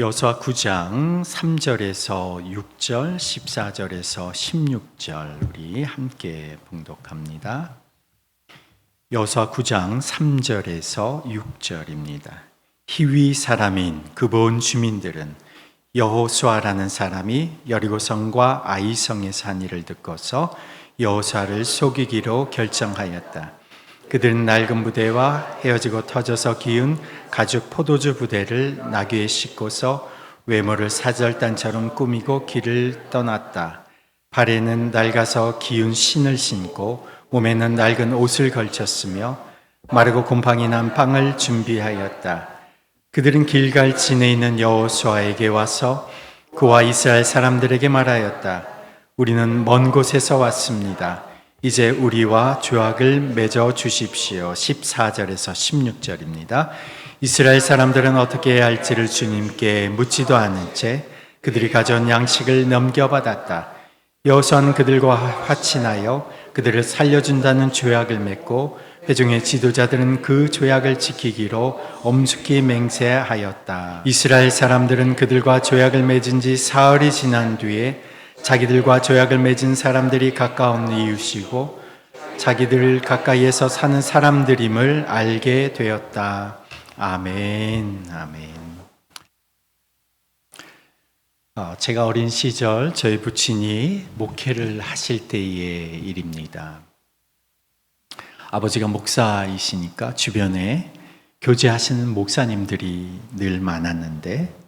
여호수아 9장 3절에서 6절, 14절에서 16절 우리 함께 봉독합니다. 여호수아 9장 3절에서 6절입니다. 히위 사람인 그본 주민들은 여호수아라는 사람이 여리고성과 아이성에 산 일을 듣고서 여호수아를 속이기로 결정하였다. 그들은 낡은 부대와 헤어지고 터져서 기운 가죽 포도주 부대를 나귀에 싣고서 외모를 사절단처럼 꾸미고 길을 떠났다. 발에는 낡아서 기운 신을 신고 몸에는 낡은 옷을 걸쳤으며 마르고 곰팡이 난 빵을 준비하였다. 그들은 길갈 진에 있는 여호수아에게 와서 그와 이스라엘 사람들에게 말하였다. 우리는 먼 곳에서 왔습니다. 이제 우리와 조약을 맺어 주십시오. 14절에서 16절입니다. 이스라엘 사람들은 어떻게 해야 할지를 주님께 묻지도 않은 채 그들이 가져온 양식을 넘겨받았다. 여호수아는 그들과 화친하여 그들을 살려준다는 조약을 맺고 회중의 지도자들은 그 조약을 지키기로 엄숙히 맹세하였다. 이스라엘 사람들은 그들과 조약을 맺은 지 사흘이 지난 뒤에 자기들과 조약을 맺은 사람들이 가까운 이웃이고 자기들 가까이에서 사는 사람들임을 알게 되었다. 아멘. 아멘. 제가 어린 시절 저희 부친이 목회를 하실 때의 일입니다. 아버지가 목사이시니까 주변에 교제하시는 목사님들이 늘 많았는데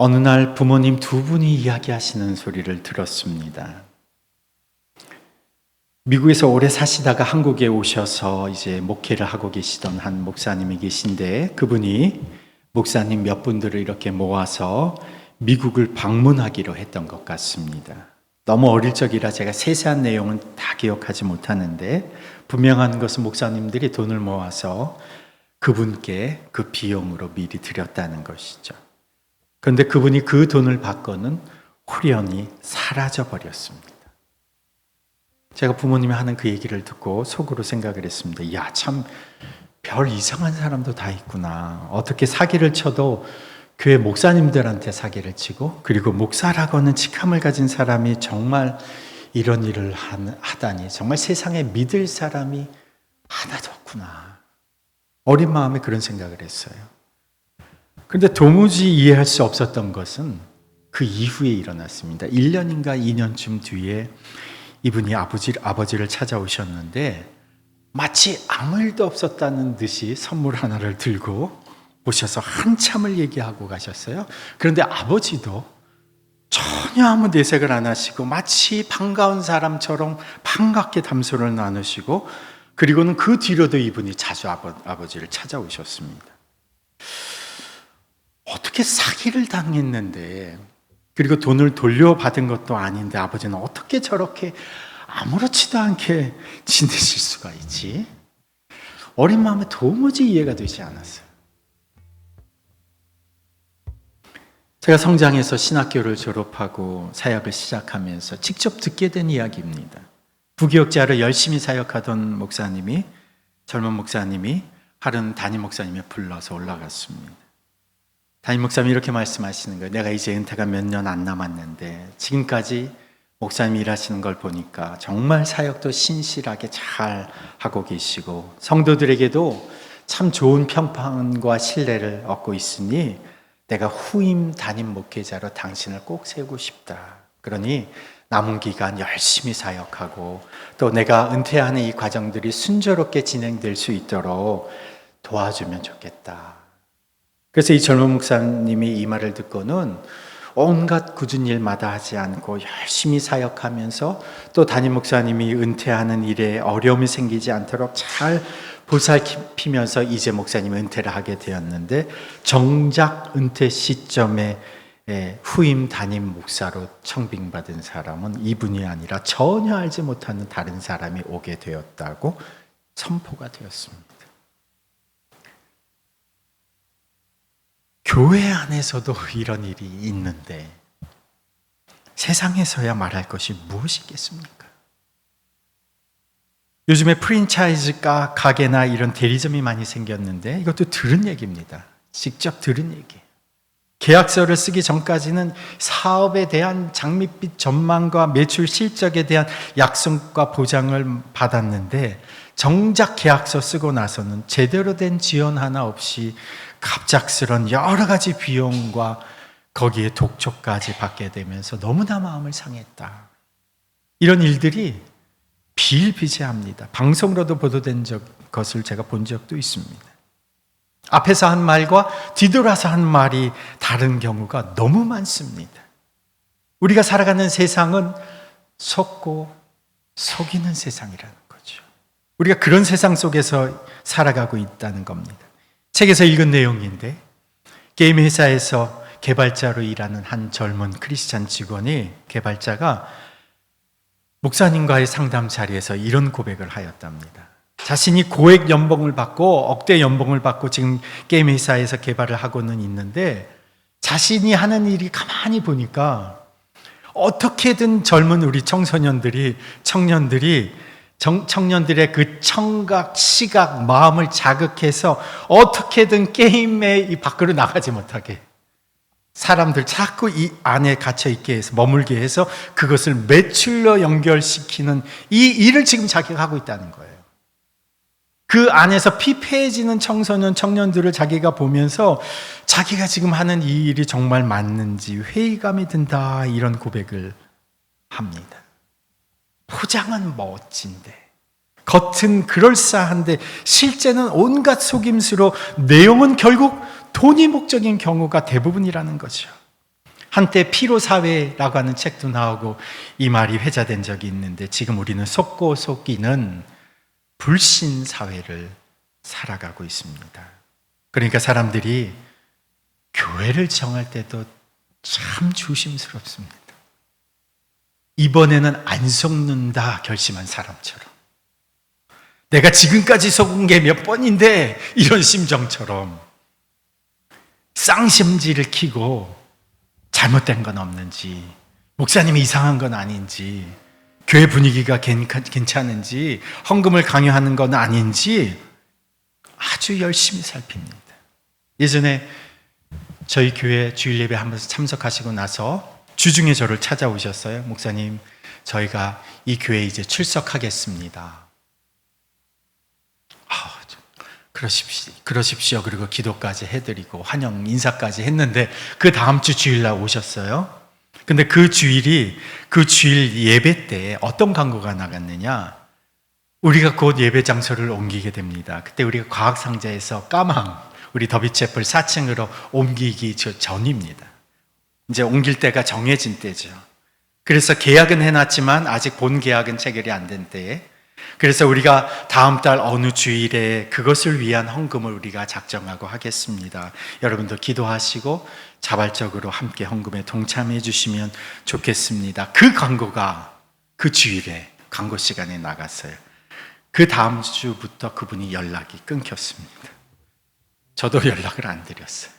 어느 날 부모님 두 분이 이야기하시는 소리를 들었습니다. 미국에서 오래 사시다가 한국에 오셔서 이제 목회를 하고 계시던 한 목사님이 계신데 그분이 목사님 몇 분들을 이렇게 모아서 미국을 방문하기로 했던 것 같습니다. 너무 어릴 적이라 제가 세세한 내용은 다 기억하지 못하는데 분명한 것은 목사님들이 돈을 모아서 그분께 그 비용으로 미리 드렸다는 것이죠. 그런데 그분이 그 돈을 받고는 홀연히 사라져 버렸습니다. 제가 부모님이 하는 그 얘기를 듣고 속으로 생각을 했습니다. 야, 참 별 이상한 사람도 다 있구나. 어떻게 사기를 쳐도 교회 목사님들한테 사기를 치고 그리고 목사라고는 직함을 가진 사람이 정말 이런 일을 하다니 정말 세상에 믿을 사람이 하나도 없구나. 어린 마음에 그런 생각을 했어요. 그런데 도무지 이해할 수 없었던 것은 그 이후에 일어났습니다. 1년인가 2년쯤 뒤에 이분이 아버지를 찾아오셨는데 마치 아무 일도 없었다는 듯이 선물 하나를 들고 오셔서 한참을 얘기하고 가셨어요. 그런데 아버지도 전혀 아무 내색을 안 하시고 마치 반가운 사람처럼 반갑게 담소를 나누시고 그리고는 그 뒤로도 이분이 자주 아버지를 찾아오셨습니다. 어떻게 사기를 당했는데 그리고 돈을 돌려받은 것도 아닌데 아버지는 어떻게 저렇게 아무렇지도 않게 지내실 수가 있지? 어린 마음에 도무지 이해가 되지 않았어요. 제가 성장해서 신학교를 졸업하고 사역을 시작하면서 직접 듣게 된 이야기입니다. 부교육자로 열심히 사역하던 목사님이 젊은 목사님이 하루는 담임 목사님이 불러서 올라갔습니다. 담임 목사님이 이렇게 말씀하시는 거예요. 내가 이제 은퇴가 몇 년 안 남았는데 지금까지 목사님이 일하시는 걸 보니까 정말 사역도 신실하게 잘 하고 계시고 성도들에게도 참 좋은 평판과 신뢰를 얻고 있으니 내가 후임 담임 목회자로 당신을 꼭 세우고 싶다. 그러니 남은 기간 열심히 사역하고 또 내가 은퇴하는 이 과정들이 순조롭게 진행될 수 있도록 도와주면 좋겠다. 그래서 이 젊은 목사님이 이 말을 듣고는 온갖 굳은 일마다 하지 않고 열심히 사역하면서 또 담임 목사님이 은퇴하는 일에 어려움이 생기지 않도록 잘 보살피면서 이제 목사님이 은퇴를 하게 되었는데 정작 은퇴 시점에 후임 담임 목사로 청빙받은 사람은 이분이 아니라 전혀 알지 못하는 다른 사람이 오게 되었다고 선포가 되었습니다. 교회 안에서도 이런 일이 있는데 세상에서야 말할 것이 무엇이 있겠습니까? 요즘에 프랜차이즈 가게나 이런 대리점이 많이 생겼는데 이것도 들은 얘기입니다. 직접 들은 얘기. 계약서를 쓰기 전까지는 사업에 대한 장밋빛 전망과 매출 실적에 대한 약속과 보장을 받았는데 정작 계약서 쓰고 나서는 제대로 된 지원 하나 없이 갑작스런 여러 가지 비용과 거기에 독촉까지 받게 되면서 너무나 마음을 상했다. 이런 일들이 비일비재합니다. 방송으로도 보도된 것을 제가 본 적도 있습니다. 앞에서 한 말과 뒤돌아서 한 말이 다른 경우가 너무 많습니다. 우리가 살아가는 세상은 속고 속이는 세상이라는 거죠. 우리가 그런 세상 속에서 살아가고 있다는 겁니다. 책에서 읽은 내용인데 게임 회사에서 개발자로 일하는 한 젊은 크리스찬 직원이 개발자가 목사님과의 상담 자리에서 이런 고백을 하였답니다. 자신이 고액 연봉을 받고 억대 연봉을 받고 지금 게임 회사에서 개발을 하고는 있는데 자신이 하는 일이 가만히 보니까 어떻게든 젊은 우리 청년들의 그 청각, 시각, 마음을 자극해서 어떻게든 게임의 이 밖으로 나가지 못하게 사람들 자꾸 이 안에 갇혀있게 해서 머물게 해서 그것을 매출로 연결시키는 이 일을 지금 자기가 하고 있다는 거예요. 그 안에서 피폐해지는 청년들을 자기가 보면서 자기가 지금 하는 이 일이 정말 맞는지 회의감이 든다, 이런 고백을 합니다. 포장은 멋진데 겉은 그럴싸한데 실제는 온갖 속임수로 내용은 결국 돈이 목적인 경우가 대부분이라는 거죠. 한때 피로사회라고 하는 책도 나오고 이 말이 회자된 적이 있는데 지금 우리는 속고 속이는 불신사회를 살아가고 있습니다. 그러니까 사람들이 교회를 정할 때도 참 조심스럽습니다. 이번에는 안 속는다 결심한 사람처럼, 내가 지금까지 속은 게 몇 번인데 이런 심정처럼 쌍심지를 켜고 잘못된 건 없는지, 목사님이 이상한 건 아닌지, 교회 분위기가 괜찮은지, 헌금을 강요하는 건 아닌지 아주 열심히 살핍니다. 예전에 저희 교회 주일 예배 한번 참석하시고 나서 주중에 저를 찾아오셨어요. 목사님, 저희가 이 교회에 이제 출석하겠습니다. 그러십시오. 그리고 기도까지 해드리고 환영 인사까지 했는데 그 다음 주 주일날 오셨어요. 근데 그 주일 예배 때 어떤 광고가 나갔느냐? 우리가 곧 예배 장소를 옮기게 됩니다. 그때 우리가 과학상자에서 우리 더비채플 4층으로 옮기기 전입니다. 이제 옮길 때가 정해진 때죠. 그래서 계약은 해놨지만 아직 본 계약은 체결이 안 된 때에, 그래서 우리가 다음 달 어느 주일에 그것을 위한 헌금을 우리가 작정하고 하겠습니다. 여러분도 기도하시고 자발적으로 함께 헌금에 동참해 주시면 좋겠습니다. 그 광고가 그 주일에 광고 시간에 나갔어요. 그 다음 주부터 그분이 연락이 끊겼습니다. 저도 연락을 안 드렸어요.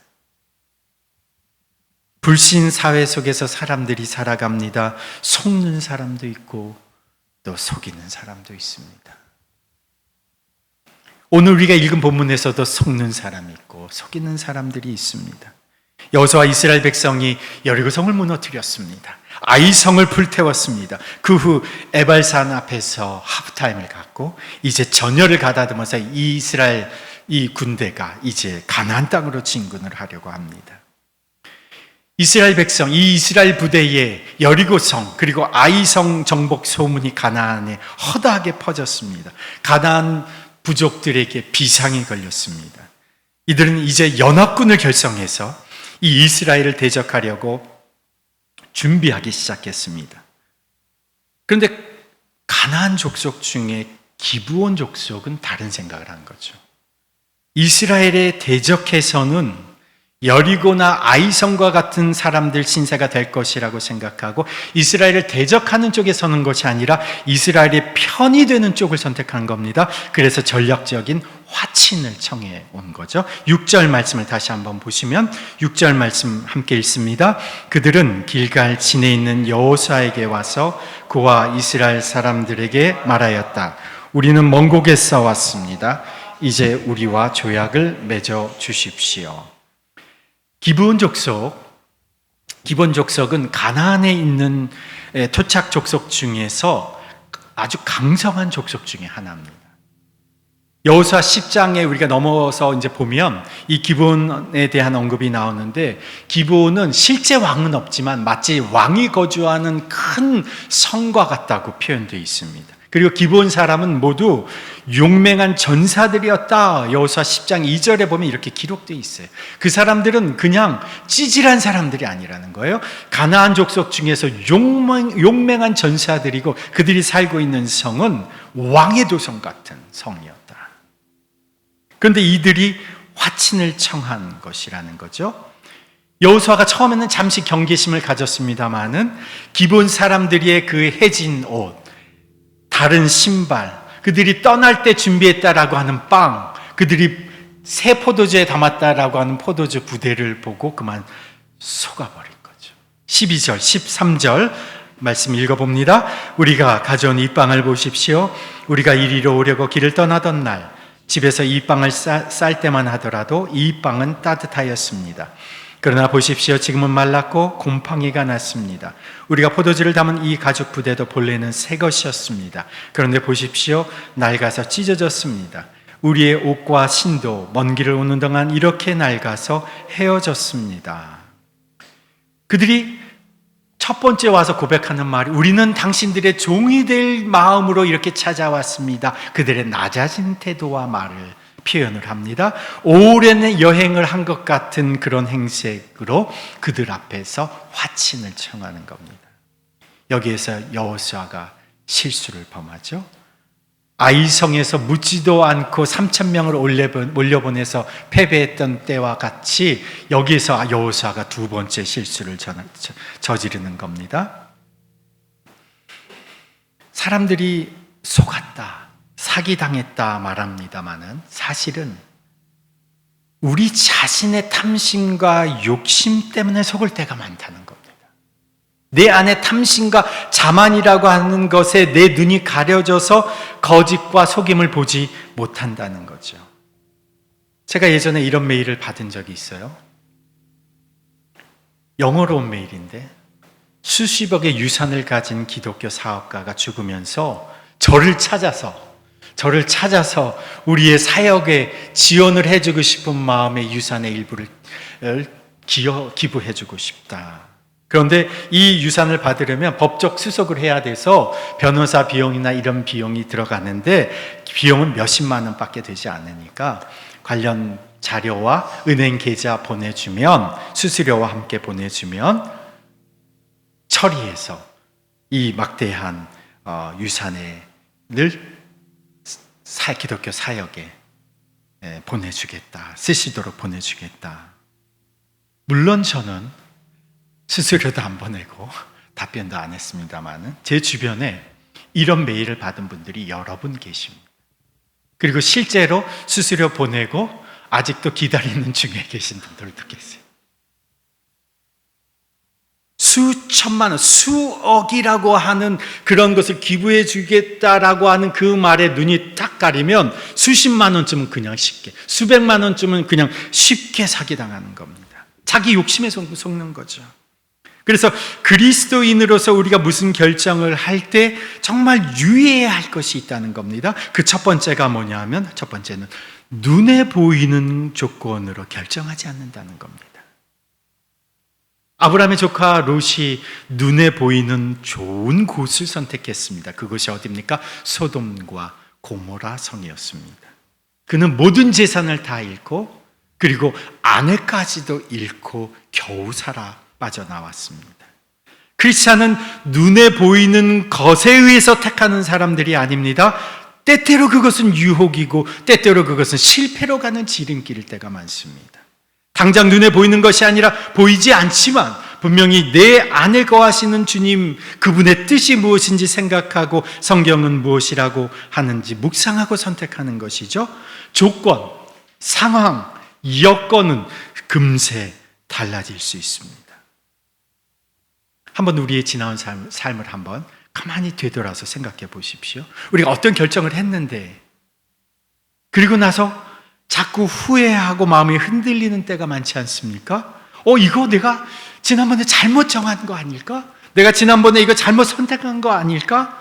불신 사회 속에서 사람들이 살아갑니다. 속는 사람도 있고 또 속이는 사람도 있습니다. 오늘 우리가 읽은 본문에서도 속는 사람이 있고 속이는 사람들이 있습니다. 여호수아 이스라엘 백성이 여리고성을 무너뜨렸습니다. 아이성을 불태웠습니다. 그 후 에발산 앞에서 하프타임을 갖고 이제 전열을 가다듬어서 이 군대가 이제 가나안 땅으로 진군을 하려고 합니다. 이스라엘 백성, 이 이스라엘 부대에 여리고성 그리고 아이성 정복 소문이 가나안에 허다하게 퍼졌습니다. 가나안 부족들에게 비상이 걸렸습니다. 이들은 이제 연합군을 결성해서 이 이스라엘을 대적하려고 준비하기 시작했습니다. 그런데 가나안 족속 중에 기브온 족속은 다른 생각을 한 거죠. 이스라엘에 대적해서는 여리고나 아이성과 같은 사람들 신세가 될 것이라고 생각하고 이스라엘을 대적하는 쪽에 서는 것이 아니라 이스라엘의 편이 되는 쪽을 선택한 겁니다. 그래서 전략적인 화친을 청해 온 거죠. 6절 말씀을 다시 한번 보시면 6절 말씀 함께 읽습니다. 그들은 길갈 진에 있는 여호수아에게 와서 그와 이스라엘 사람들에게 말하였다. 우리는 먼 곳에서 왔습니다. 이제 우리와 조약을 맺어 주십시오. 기브온 족속은 가나안에 있는 토착 족속 중에서 아주 강성한 족속 중에 하나입니다. 여호수아 10장에 우리가 넘어서 이제 보면 이 기브온에 대한 언급이 나오는데, 기브온은 실제 왕은 없지만 마치 왕이 거주하는 큰 성과 같다고 표현되어 있습니다. 그리고 기브온 사람은 모두 용맹한 전사들이었다. 여호수아 10장 2절에 보면 이렇게 기록되어 있어요. 그 사람들은 그냥 찌질한 사람들이 아니라는 거예요. 가나안 족속 중에서 용맹한 전사들이고, 그들이 살고 있는 성은 왕의 도성 같은 성이었다. 그런데 이들이 화친을 청한 것이라는 거죠. 여호수아가 처음에는 잠시 경계심을 가졌습니다마는 기브온 사람들의 그 해진 옷, 다른 신발, 그들이 떠날 때 준비했다라고 하는 빵, 그들이 새 포도주에 담았다라고 하는 포도주 부대를 보고 그만 속아버린 거죠. 12절, 13절 말씀 읽어봅니다. 우리가 가져온 이 빵을 보십시오. 우리가 이리로 오려고 길을 떠나던 날 집에서 이 빵을 쌀 때만 하더라도 이 빵은 따뜻하였습니다. 그러나 보십시오. 지금은 말랐고 곰팡이가 났습니다. 우리가 포도주를 담은 이 가죽 부대도 본래는 새 것이었습니다. 그런데 보십시오. 낡아서 찢어졌습니다. 우리의 옷과 신도 먼 길을 오는 동안 이렇게 낡아서 헤어졌습니다. 그들이 첫 번째 와서 고백하는 말이, 우리는 당신들의 종이 될 마음으로 이렇게 찾아왔습니다. 그들의 낮아진 태도와 말을 표현을 합니다. 오랜 여행을 한 것 같은 그런 행색으로 그들 앞에서 화친을 청하는 겁니다. 여기에서 여호수아가 실수를 범하죠. 아이성에서 묻지도 않고 3,000명을 몰려보내서 패배했던 때와 같이 여기에서 여호수아가 두 번째 실수를 저지르는 겁니다. 사람들이 속았다, 사기당했다 말합니다마는 사실은 우리 자신의 탐심과 욕심 때문에 속을 때가 많다는 겁니다. 내 안에 탐심과 자만이라고 하는 것에 내 눈이 가려져서 거짓과 속임을 보지 못한다는 거죠. 제가 예전에 이런 메일을 받은 적이 있어요. 영어로 온 메일인데, 수십억의 유산을 가진 기독교 사업가가 죽으면서 저를 찾아서 우리의 사역에 지원을 해주고 싶은 마음에 유산의 일부를 기부해주고 싶다. 그런데 이 유산을 받으려면 법적 수속을 해야 돼서 변호사 비용이나 이런 비용이 들어가는데, 비용은 몇십만 원밖에 되지 않으니까 관련 자료와 은행 계좌 보내주면, 수수료와 함께 보내주면 처리해서 이 막대한 유산을 기독교 사역에 보내주겠다, 쓰시도록 보내주겠다. 물론 저는 수수료도 안 보내고 답변도 안 했습니다만, 제 주변에 이런 메일을 받은 분들이 여러 분 계십니다. 그리고 실제로 수수료 보내고 아직도 기다리는 중에 계신 분들도 계세요. 수천만 원, 수억이라고 하는 그런 것을 기부해 주겠다라고 하는 그 말에 눈이 딱 가리면 수십만 원쯤은 그냥 쉽게, 수백만 원쯤은 그냥 쉽게 사기당하는 겁니다. 자기 욕심에 속는 거죠. 그래서 그리스도인으로서 우리가 무슨 결정을 할 때 정말 유의해야 할 것이 있다는 겁니다. 그 첫 번째가 뭐냐면, 첫 번째는 눈에 보이는 조건으로 결정하지 않는다는 겁니다. 아브라함의 조카 롯이 눈에 보이는 좋은 곳을 선택했습니다. 그것이 어디입니까? 소돔과 고모라 성이었습니다. 그는 모든 재산을 다 잃고, 그리고 아내까지도 잃고 겨우 살아 빠져나왔습니다. 크리스찬은 눈에 보이는 것에 의해서 택하는 사람들이 아닙니다. 때때로 그것은 유혹이고 때때로 그것은 실패로 가는 지름길일 때가 많습니다. 당장 눈에 보이는 것이 아니라 보이지 않지만 분명히 내 안에 거하시는 주님, 그분의 뜻이 무엇인지 생각하고 성경은 무엇이라고 하는지 묵상하고 선택하는 것이죠. 조건, 상황, 여건은 금세 달라질 수 있습니다. 한번 우리의 지나온 삶을 한번 가만히 되돌아서 생각해 보십시오. 우리가 어떤 결정을 했는데, 그리고 나서 자꾸 후회하고 마음이 흔들리는 때가 많지 않습니까? 이거 내가 지난번에 잘못 정한 거 아닐까? 내가 지난번에 이거 잘못 선택한 거 아닐까?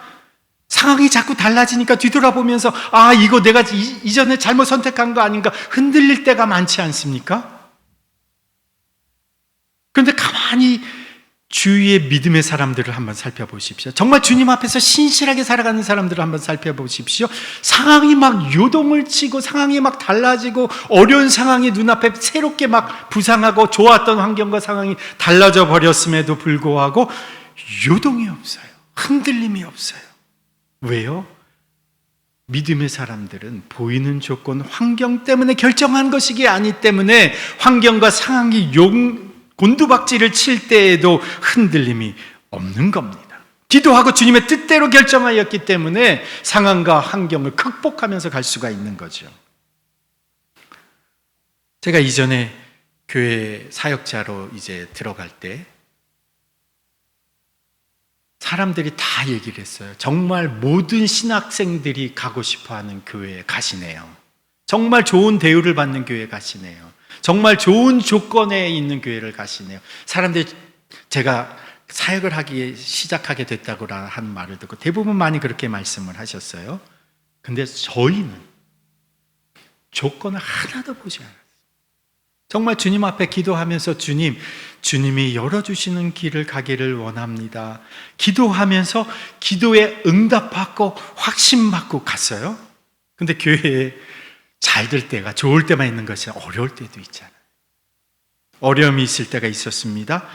상황이 자꾸 달라지니까 뒤돌아보면서 이거 내가 이전에 잘못 선택한 거 아닌가 흔들릴 때가 많지 않습니까? 그런데 가만히 주위의 믿음의 사람들을 한번 살펴보십시오. 정말 주님 앞에서 신실하게 살아가는 사람들을 한번 살펴보십시오. 상황이 막 요동을 치고 상황이 막 달라지고 어려운 상황이 눈앞에 새롭게 막 부상하고 좋았던 환경과 상황이 달라져 버렸음에도 불구하고 요동이 없어요. 흔들림이 없어요. 왜요? 믿음의 사람들은 보이는 조건, 환경 때문에 결정한 것이기 아니 때문에 환경과 상황이 곤두박질을 칠 때에도 흔들림이 없는 겁니다. 기도하고 주님의 뜻대로 결정하였기 때문에 상황과 환경을 극복하면서 갈 수가 있는 거죠. 제가 이전에 교회 사역자로 이제 들어갈 때 사람들이 다 얘기를 했어요. 정말 모든 신학생들이 가고 싶어하는 교회에 가시네요. 정말 좋은 대우를 받는 교회에 가시네요. 정말 좋은 조건에 있는 교회를 가시네요. 사람들이 제가 사역을 시작하게 됐다고 하는 말을 듣고 대부분 많이 그렇게 말씀을 하셨어요. 근데 저희는 조건을 하나도 보지 않았어요. 정말 주님 앞에 기도하면서 주님이 열어주시는 길을 가기를 원합니다. 기도하면서 기도에 응답받고 확신받고 갔어요. 근데 교회에 잘 될 때가 좋을 때만 있는 것이 어려울 때도 있잖아요. 어려움이 있을 때가 있었습니다.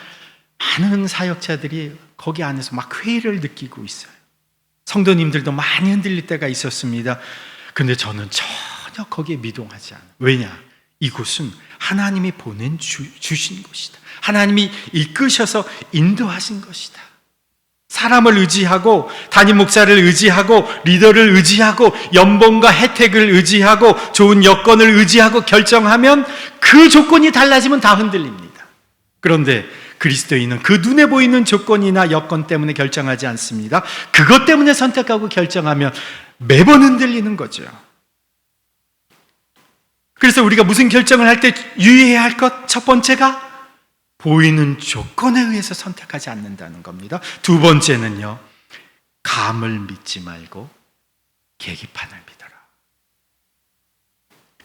많은 사역자들이 거기 안에서 막 회의를 느끼고 있어요. 성도님들도 많이 흔들릴 때가 있었습니다. 근데 저는 전혀 거기에 미동하지 않아요. 왜냐? 이곳은 하나님이 주신 곳이다. 하나님이 이끄셔서 인도하신 것이다. 사람을 의지하고 담임 목사를 의지하고 리더를 의지하고 연봉과 혜택을 의지하고 좋은 여건을 의지하고 결정하면 그 조건이 달라지면 다 흔들립니다. 그런데 그리스도인은 그 눈에 보이는 조건이나 여건 때문에 결정하지 않습니다. 그것 때문에 선택하고 결정하면 매번 흔들리는 거죠. 그래서 우리가 무슨 결정을 할 때 유의해야 할 것 첫 번째가 보이는 조건에 의해서 선택하지 않는다는 겁니다. 두 번째는요, 감을 믿지 말고 계기판을 믿어라.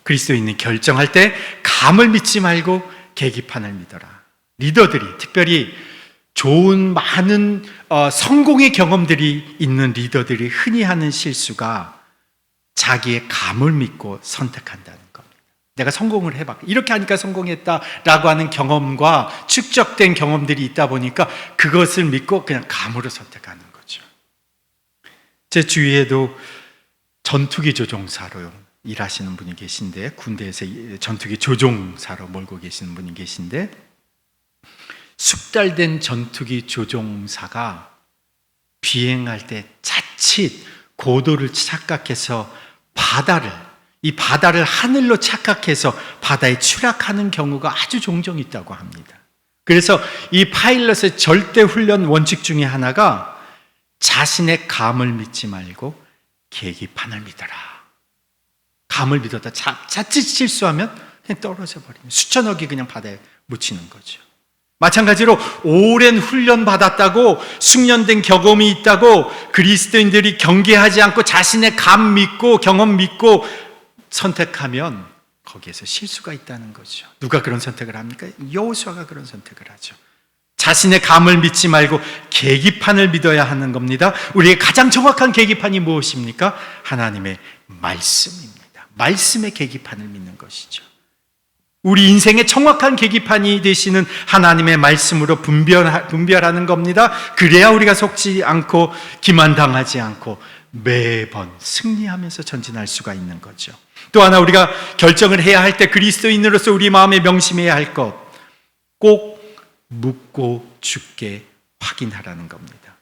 그리스도인이 결정할 때 감을 믿지 말고 계기판을 믿어라. 리더들이, 특별히 좋은 많은 성공의 경험들이 있는 리더들이 흔히 하는 실수가 자기의 감을 믿고 선택한다는 겁니다. 내가 성공을 해봤고 이렇게 하니까 성공했다라고 하는 경험과 축적된 경험들이 있다 보니까 그것을 믿고 그냥 감으로 선택하는 거죠. 제 주위에도 전투기 조종사로 일하시는 분이 계신데, 군대에서 전투기 조종사로 몰고 계시는 분이 계신데, 숙달된 전투기 조종사가 비행할 때 자칫 고도를 착각해서 이 바다를 하늘로 착각해서 바다에 추락하는 경우가 아주 종종 있다고 합니다. 그래서 이 파일럿의 절대 훈련 원칙 중에 하나가 자신의 감을 믿지 말고 계기판을 믿어라. 감을 믿었다 자칫 실수하면 그냥 떨어져 버리면 수천억이 그냥 바다에 묻히는 거죠. 마찬가지로 오랜 훈련 받았다고 숙련된 경험이 있다고 그리스도인들이 경계하지 않고 자신의 감 믿고 경험 믿고 선택하면 거기에서 실수가 있다는 거죠. 누가 그런 선택을 합니까? 여호수아가 그런 선택을 하죠. 자신의 감을 믿지 말고 계기판을 믿어야 하는 겁니다. 우리의 가장 정확한 계기판이 무엇입니까? 하나님의 말씀입니다. 말씀의 계기판을 믿는 것이죠. 우리 인생의 정확한 계기판이 되시는 하나님의 말씀으로 분별하는 겁니다. 그래야 우리가 속지 않고 기만당하지 않고 매번 승리하면서 전진할 수가 있는 거죠. 또 하나 우리가 결정을 해야 할 때 그리스도인으로서 우리 마음에 명심해야 할 것, 꼭 묻고 죽게 확인하라는 겁니다.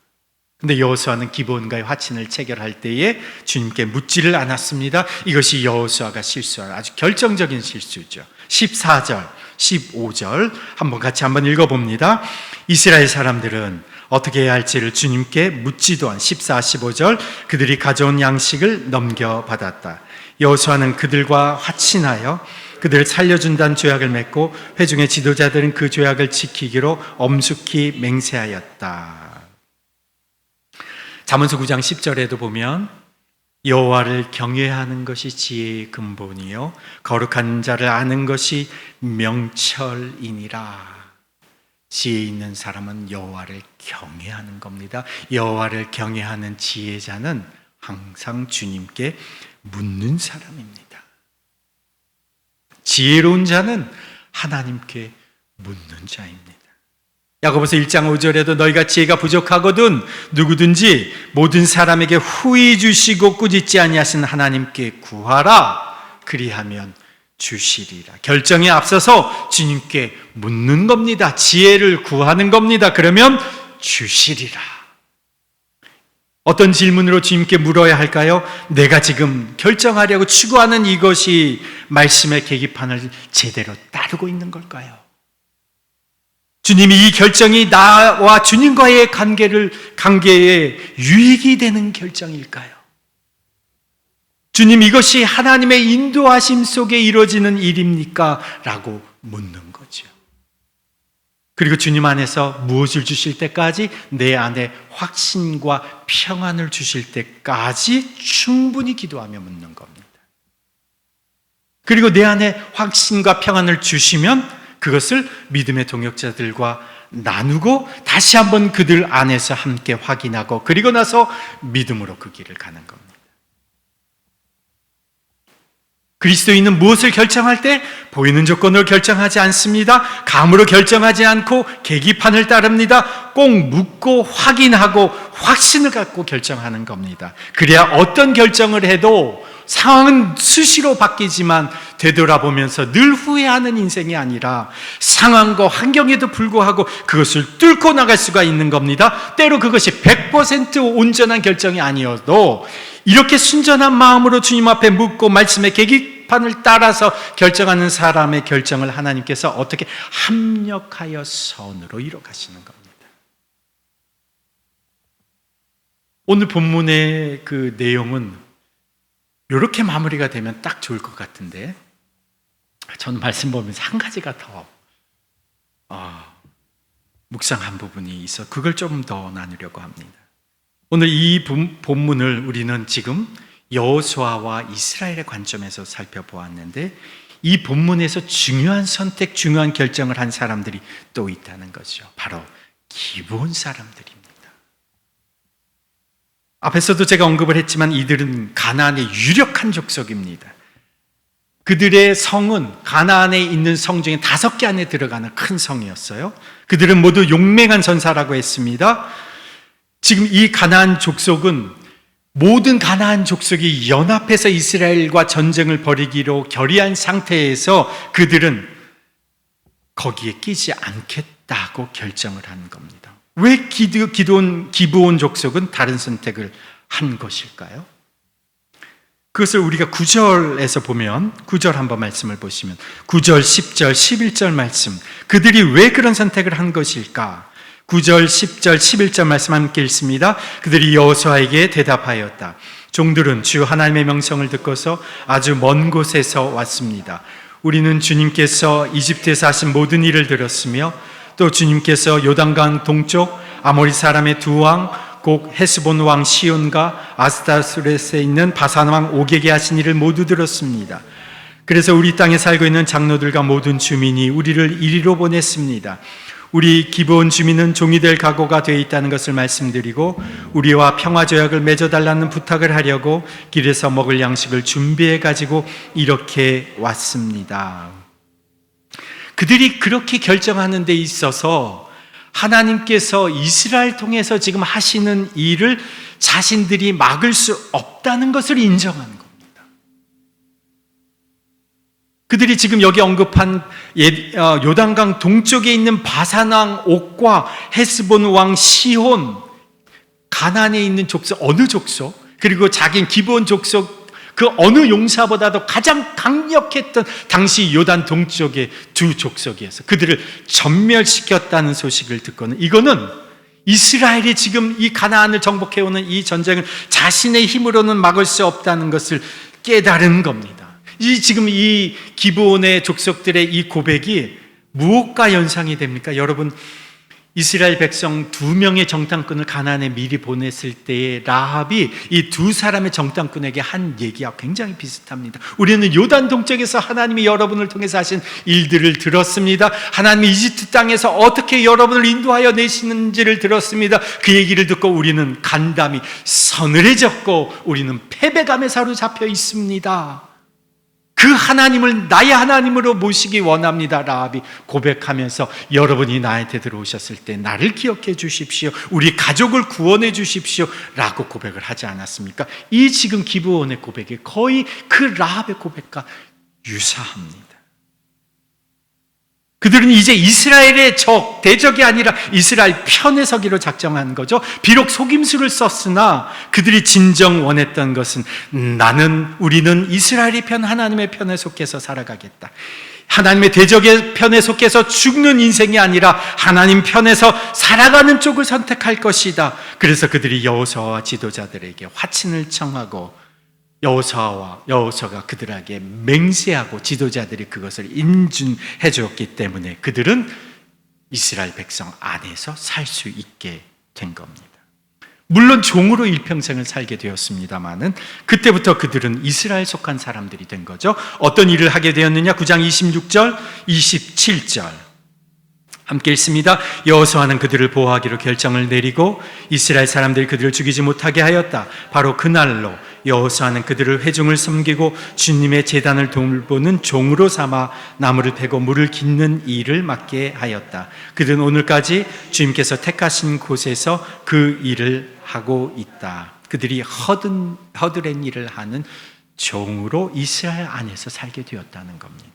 근데 여호수아는 기브온과의 화친을 체결할 때에 주님께 묻지를 않았습니다. 이것이 여호수아가 실수한 아주 결정적인 실수죠. 14절, 15절 한번 읽어봅니다. 이스라엘 사람들은 어떻게 해야 할지를 주님께 묻지도 않 14, 15절 그들이 가져온 양식을 넘겨받았다. 여호수아는 그들과 화친하여 그들을 살려준다는 조약을 맺고 회중의 지도자들은 그 조약을 지키기로 엄숙히 맹세하였다. 잠언서 9장 10절에도 보면 여호와를 경외하는 것이 지혜의 근본이요 거룩한 자를 아는 것이 명철이니라. 지혜 있는 사람은 여호와를 경외하는 겁니다. 여호와를 경외하는 지혜자는 항상 주님께 묻는 사람입니다. 지혜로운 자는 하나님께 묻는 자입니다. 야고보서 1장 5절에도 너희가 지혜가 부족하거든 누구든지 모든 사람에게 후히 주시고 꾸짖지 아니하신 하나님께 구하라. 그리하면 주시리라. 결정에 앞서서 주님께 묻는 겁니다. 지혜를 구하는 겁니다. 그러면 주시리라. 어떤 질문으로 주님께 물어야 할까요? 내가 지금 결정하려고 추구하는 이것이 말씀의 계기판을 제대로 따르고 있는 걸까요? 주님이 이 결정이 나와 주님과의 관계에 유익이 되는 결정일까요? 주님, 이것이 하나님의 인도하심 속에 이루어지는 일입니까? 라고 묻는 거죠. 그리고 주님 안에서 무엇을 주실 때까지 내 안에 확신과 평안을 주실 때까지 충분히 기도하며 묻는 겁니다. 그리고 내 안에 확신과 평안을 주시면 그것을 믿음의 동역자들과 나누고 다시 한번 그들 안에서 함께 확인하고 그리고 나서 믿음으로 그 길을 가는 겁니다. 그리스도인은 무엇을 결정할 때 보이는 조건으로 결정하지 않습니다. 감으로 결정하지 않고 계기판을 따릅니다. 꼭 묻고 확인하고 확신을 갖고 결정하는 겁니다. 그래야 어떤 결정을 해도 상황은 수시로 바뀌지만 되돌아보면서 늘 후회하는 인생이 아니라 상황과 환경에도 불구하고 그것을 뚫고 나갈 수가 있는 겁니다. 때로 그것이 100% 온전한 결정이 아니어도 이렇게 순전한 마음으로 주님 앞에 묻고 말씀의 계기판을 따라서 결정하는 사람의 결정을 하나님께서 어떻게 합력하여 선으로 이뤄가시는 겁니다. 오늘 본문의 그 내용은 이렇게 마무리가 되면 딱 좋을 것 같은데 저는 말씀 보면서 한 가지가 더 묵상한 부분이 있어 그걸 좀 더 나누려고 합니다. 오늘 이 본문을 우리는 지금 여호수아와 이스라엘의 관점에서 살펴보았는데 이 본문에서 중요한 선택, 중요한 결정을 한 사람들이 또 있다는 거죠. 바로 기브온 사람들입니다. 앞에서도 제가 언급을 했지만 이들은 가나안의 유력한 족속입니다. 그들의 성은 가나안에 있는 성 중에 5개 안에 들어가는 큰 성이었어요. 그들은 모두 용맹한 전사라고 했습니다. 지금 이 가나안 족속은 모든 가나안 족속이 연합해서 이스라엘과 전쟁을 벌이기로 결의한 상태에서 그들은 거기에 끼지 않겠다고 결정을 한 겁니다. 왜 기브온 족속은 다른 선택을 한 것일까요? 그것을 우리가 9절에서 보면 9절 한번 말씀을 보시면 9절, 10절, 11절 말씀 그들이 왜 그런 선택을 한 것일까? 9절, 10절, 11절 말씀 함께 읽습니다. 그들이 여호수아에게 대답하였다. 종들은 주 하나님의 명성을 듣고서 아주 먼 곳에서 왔습니다. 우리는 주님께서 이집트에서 하신 모든 일을 들었으며 또 주님께서 요단강 동쪽 아모리 사람의 두 왕, 곧 헤스본 왕 시온과 아스타스렛에 있는 바산 왕 옥에게 하신 일을 모두 들었습니다. 그래서 우리 땅에 살고 있는 장로들과 모든 주민이 우리를 이리로 보냈습니다. 우리 기브온 주민은 종이 될 각오가 되어 있다는 것을 말씀드리고 우리와 평화조약을 맺어달라는 부탁을 하려고 길에서 먹을 양식을 준비해 가지고 이렇게 왔습니다. 그들이 그렇게 결정하는 데 있어서 하나님께서 이스라엘 통해서 지금 하시는 일을 자신들이 막을 수 없다는 것을 인정하는 겁니다. 그들이 지금 여기 언급한 요단강 동쪽에 있는 바산 왕 옥과 헤스본 왕 시혼, 가나안에 있는 족속, 어느 족속, 그리고 자기는 기브온 족속, 그 어느 용사보다도 가장 강력했던 당시 요단 동쪽의 두 족속이어서 그들을 전멸시켰다는 소식을 듣고는 이거는 이스라엘이 지금 이 가나안을 정복해오는 이 전쟁을 자신의 힘으로는 막을 수 없다는 것을 깨달은 겁니다. 지금 이 기브온의 족속들의 이 고백이 무엇과 연상이 됩니까? 여러분, 이스라엘 백성 2명의 정탐꾼을 가나안에 미리 보냈을 때에 라합이 이 2사람의 정탐꾼에게 한 얘기와 굉장히 비슷합니다. 우리는 요단 동쪽에서 하나님이 여러분을 통해서 하신 일들을 들었습니다. 하나님이 이집트 땅에서 어떻게 여러분을 인도하여 내시는지를 들었습니다. 그 얘기를 듣고 우리는 간담이 서늘해졌고 우리는 패배감에 사로잡혀 있습니다. 그 하나님을 나의 하나님으로 모시기 원합니다. 라합이 고백하면서 여러분이 나한테 들어오셨을 때 나를 기억해 주십시오. 우리 가족을 구원해 주십시오. 라고 고백을 하지 않았습니까? 이 지금 기브온의 고백이 거의 그 라합의 고백과 유사합니다. 그들은 이제 이스라엘의 적, 대적이 아니라 이스라엘 편에 서기로 작정한 거죠. 비록 속임수를 썼으나 그들이 진정 원했던 것은 우리는 이스라엘의 편, 하나님의 편에 속해서 살아가겠다. 하나님의 대적의 편에 속해서 죽는 인생이 아니라 하나님 편에서 살아가는 쪽을 선택할 것이다. 그래서 그들이 여호수아와 지도자들에게 화친을 청하고 여호수아가 그들에게 맹세하고 지도자들이 그것을 인준해 주었기 때문에 그들은 이스라엘 백성 안에서 살 수 있게 된 겁니다. 물론 종으로 일평생을 살게 되었습니다마는 그때부터 그들은 이스라엘 속한 사람들이 된 거죠. 어떤 일을 하게 되었느냐? 9장 26절, 27절 함께 읽습니다. 여호수아는 그들을 보호하기로 결정을 내리고 이스라엘 사람들이 그들을 죽이지 못하게 하였다. 바로 그날로 여호수아는 그들을 회중을 섬기고 주님의 제단을 돌보는 종으로 삼아 나무를 패고 물을 깃는 일을 맡게 하였다. 그들은 오늘까지 주님께서 택하신 곳에서 그 일을 하고 있다. 그들이 허드렛 일을 하는 종으로 이스라엘 안에서 살게 되었다는 겁니다.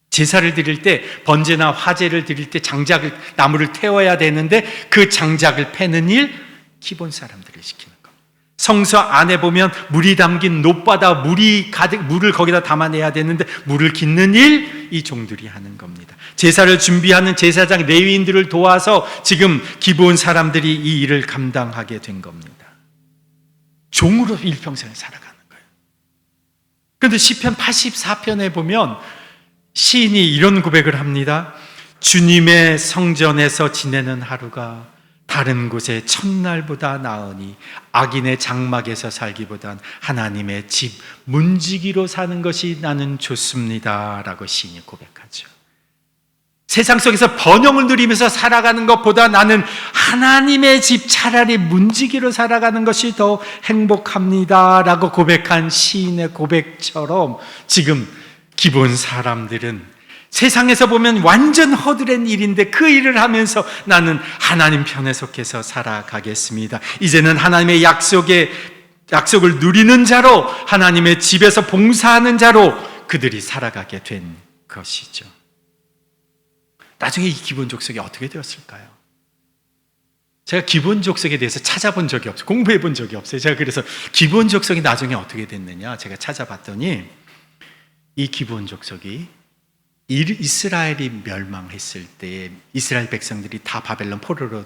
제사를 드릴 때, 번제나 화제를 드릴 때 나무를 태워야 되는데 그 장작을 패는 일, 기본 사람들을 시키는 겁니다. 성서 안에 보면 물이 담긴 놋바다, 물을 거기다 담아내야 되는데 물을 깃는 일, 이 종들이 하는 겁니다. 제사를 준비하는 제사장 레위인들을 도와서 지금 기브온 사람들이 이 일을 감당하게 된 겁니다. 종으로 일평생을 살아가는 거예요. 그런데 시편 84편에 보면 시인이 이런 고백을 합니다. 주님의 성전에서 지내는 하루가 다른 곳의 첫날보다 나으니 악인의 장막에서 살기보단 하나님의 집 문지기로 사는 것이 나는 좋습니다. 라고 시인이 고백하죠. 세상 속에서 번영을 누리면서 살아가는 것보다 나는 하나님의 집 차라리 문지기로 살아가는 것이 더 행복합니다. 라고 고백한 시인의 고백처럼 지금 기본 사람들은 세상에서 보면 완전 허드렛 일인데 그 일을 하면서 나는 하나님 편에 속해서 살아가겠습니다. 이제는 하나님의 약속을 누리는 자로, 하나님의 집에서 봉사하는 자로 그들이 살아가게 된 것이죠. 나중에 이 기본 족속이 어떻게 되었을까요? 제가 기본 족속에 대해서 찾아본 적이 없어요. 공부해 본 적이 없어요. 제가 그래서 기본 족속이 나중에 어떻게 됐느냐 제가 찾아봤더니 이 기브온 족속이 이스라엘이 멸망했을 때 이스라엘 백성들이 다 바벨론 포로로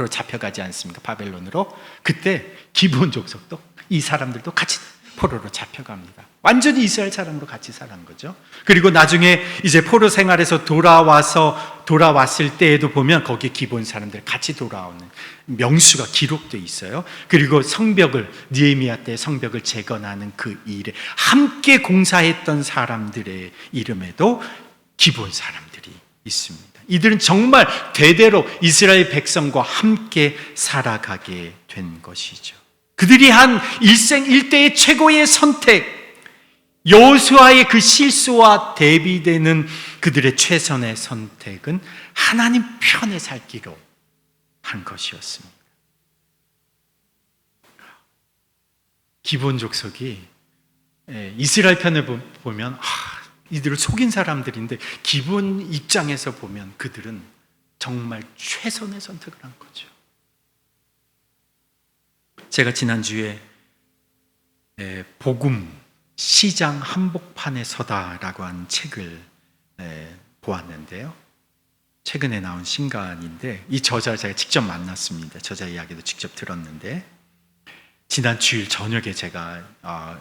잡혀가지 않습니까? 바벨론으로. 그때 기브온 족속도 이 사람들도 같이 포로로 잡혀갑니다. 완전히 이스라엘 사람으로 같이 살아간 거죠. 그리고 나중에 이제 포로 생활에서 돌아왔을 때에도 보면 거기 기본 사람들 같이 돌아오는 명수가 기록되어 있어요. 그리고 느헤미야 때 성벽을 재건하는 그 일에 함께 공사했던 사람들의 이름에도 기본 사람들이 있습니다. 이들은 정말 대대로 이스라엘 백성과 함께 살아가게 된 것이죠. 그들이 한 일대의 최고의 선택, 여호수아의 그 실수와 대비되는 그들의 최선의 선택은 하나님 편에 살기로 한 것이었습니다. 기브온 족속이 이스라엘 편에 보면 이들을 속인 사람들인데 기브온 입장에서 보면 그들은 정말 최선의 선택을 한 거죠. 제가 지난주에 복음 시장 한복판에 서다라고 하는 책을 보았는데요. 최근에 나온 신간인데 이 저자를 제가 직접 만났습니다. 저자 이야기도 직접 들었는데 지난 주일 저녁에 제가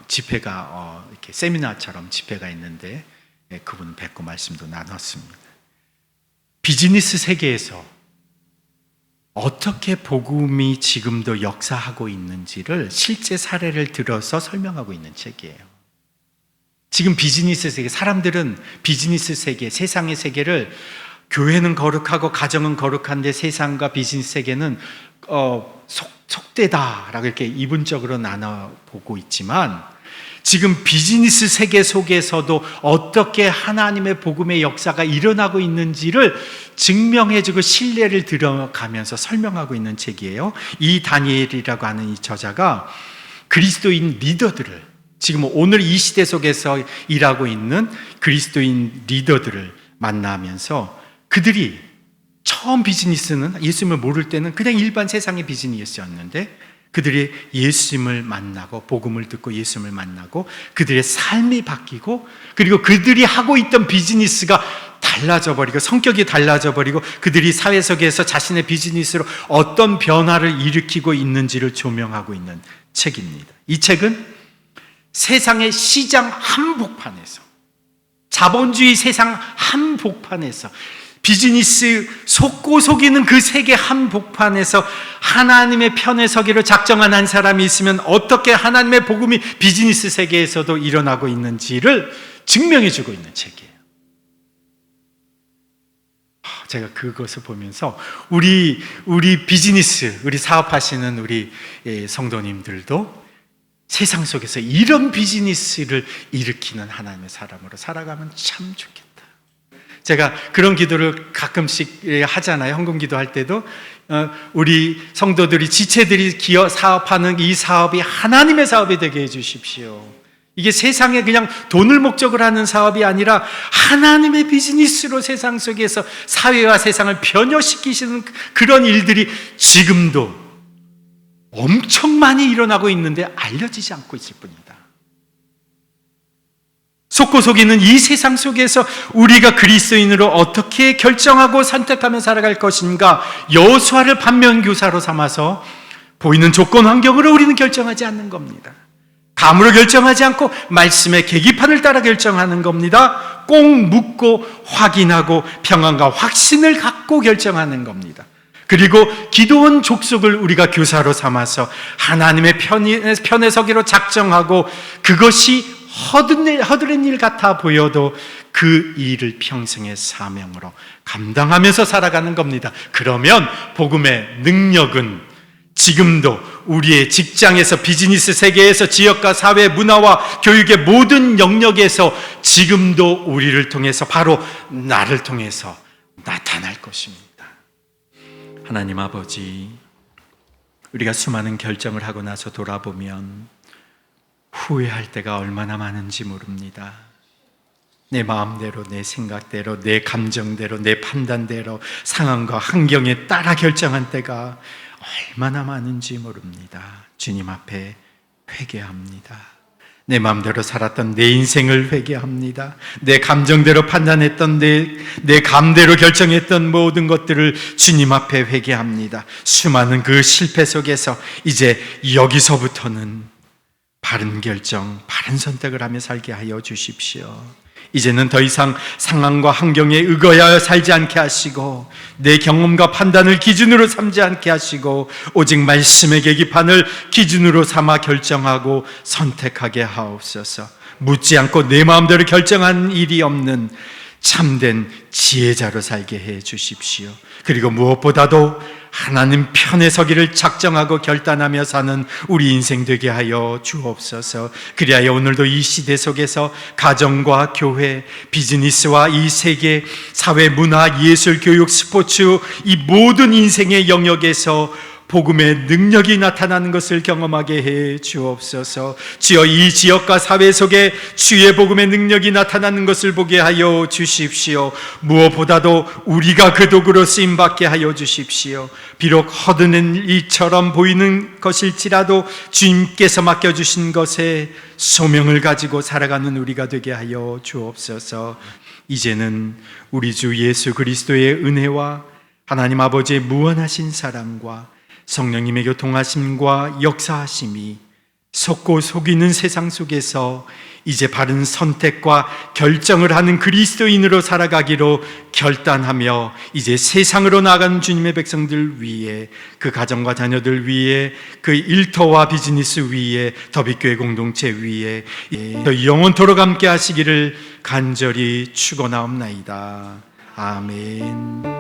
집회가 이렇게 세미나처럼 집회가 있는데 그분 뵙고 말씀도 나눴습니다. 비즈니스 세계에서 어떻게 복음이 지금도 역사하고 있는지를 실제 사례를 들어서 설명하고 있는 책이에요. 지금 비즈니스 세계, 사람들은 비즈니스 세계, 세상의 세계를 교회는 거룩하고 가정은 거룩한데 세상과 비즈니스 세계는 속되다라고 이렇게 이분적으로 나눠보고 있지만, 지금 비즈니스 세계 속에서도 어떻게 하나님의 복음의 역사가 일어나고 있는지를 증명해주고 신뢰를 들어가면서 설명하고 있는 책이에요. 이 다니엘이라고 하는 이 저자가 그리스도인 리더들을, 지금 오늘 이 시대 속에서 일하고 있는 그리스도인 리더들을 만나면서, 그들이 처음 비즈니스는 예수님을 모를 때는 그냥 일반 세상의 비즈니스였는데, 그들이 예수님을 만나고 복음을 듣고 예수님을 만나고 그들의 삶이 바뀌고, 그리고 그들이 하고 있던 비즈니스가 달라져 버리고 성격이 달라져 버리고 그들이 사회 속에서 자신의 비즈니스로 어떤 변화를 일으키고 있는지를 조명하고 있는 책입니다. 이 책은 세상의 시장 한복판에서, 자본주의 세상 한복판에서, 비즈니스 속고 속이는 그 세계 한복판에서 하나님의 편에 서기로 작정한 한 사람이 있으면 어떻게 하나님의 복음이 비즈니스 세계에서도 일어나고 있는지를 증명해 주고 있는 책이에요. 제가 그것을 보면서 우리 비즈니스, 우리 사업하시는 우리 성도님들도 세상 속에서 이런 비즈니스를 일으키는 하나님의 사람으로 살아가면 참 좋겠다. 제가 그런 기도를 가끔씩 하잖아요. 헌금 기도할 때도 우리 성도들이, 지체들이 사업하는 이 사업이 하나님의 사업이 되게 해주십시오. 이게 세상에 그냥 돈을 목적으로 하는 사업이 아니라 하나님의 비즈니스로 세상 속에서 사회와 세상을 변혁시키시는 그런 일들이 지금도 엄청 많이 일어나고 있는데 알려지지 않고 있을 뿐이다. 속고 속이는 이 세상 속에서 우리가 그리스도인으로 어떻게 결정하고 선택하며 살아갈 것인가, 여호수아를 반면교사로 삼아서 보이는 조건 환경으로 우리는 결정하지 않는 겁니다. 감으로 결정하지 않고 말씀의 계기판을 따라 결정하는 겁니다. 꼭 묻고 확인하고 평안과 확신을 갖고 결정하는 겁니다. 그리고 기도원 족속을 우리가 교사로 삼아서 하나님의 편에 서기로 작정하고, 그것이 허드렛 일 같아 보여도 그 일을 평생의 사명으로 감당하면서 살아가는 겁니다. 그러면 복음의 능력은 지금도 우리의 직장에서, 비즈니스 세계에서, 지역과 사회, 문화와 교육의 모든 영역에서 지금도 우리를 통해서, 바로 나를 통해서 나타날 것입니다. 하나님 아버지, 우리가 수많은 결정을 하고 나서 돌아보면 후회할 때가 얼마나 많은지 모릅니다. 내 마음대로, 내 생각대로, 내 감정대로, 내 판단대로 상황과 환경에 따라 결정한 때가 얼마나 많은지 모릅니다. 주님 앞에 회개합니다. 내 마음대로 살았던 내 인생을 회개합니다. 내 감정대로 판단했던, 내 감대로 결정했던 모든 것들을 주님 앞에 회개합니다. 수많은 그 실패 속에서 이제 여기서부터는 바른 결정, 바른 선택을 하며 살게 하여 주십시오. 이제는 더 이상 상황과 환경에 의거하여 살지 않게 하시고, 내 경험과 판단을 기준으로 삼지 않게 하시고, 오직 말씀의 계기판을 기준으로 삼아 결정하고 선택하게 하옵소서. 묻지 않고 내 마음대로 결정한 일이 없는 참된 지혜자로 살게 해 주십시오. 그리고 무엇보다도 하나님 편에 서기를 작정하고 결단하며 사는 우리 인생 되게 하여 주옵소서. 그리하여 오늘도 이 시대 속에서 가정과 교회, 비즈니스와 이 세계, 사회, 문화, 예술, 교육, 스포츠, 이 모든 인생의 영역에서 복음의 능력이 나타나는 것을 경험하게 해 주옵소서. 주여, 이 지역과 사회 속에 주의 복음의 능력이 나타나는 것을 보게 하여 주십시오. 무엇보다도 우리가 그 도구로 쓰임받게 하여 주십시오. 비록 허드렛 일처럼 보이는 것일지라도 주님께서 맡겨주신 것에 소명을 가지고 살아가는 우리가 되게 하여 주옵소서. 이제는 우리 주 예수 그리스도의 은혜와 하나님 아버지의 무한하신 사랑과 성령님의 교통하심과 역사하심이 속고 속이는 세상 속에서 이제 바른 선택과 결정을 하는 그리스도인으로 살아가기로 결단하며 이제 세상으로 나가는 주님의 백성들 위해, 그 가정과 자녀들 위해, 그 일터와 비즈니스 위해, 더빛교회 공동체 위해 영원토록 함께 하시기를 간절히 축원하옵나이다. 아멘.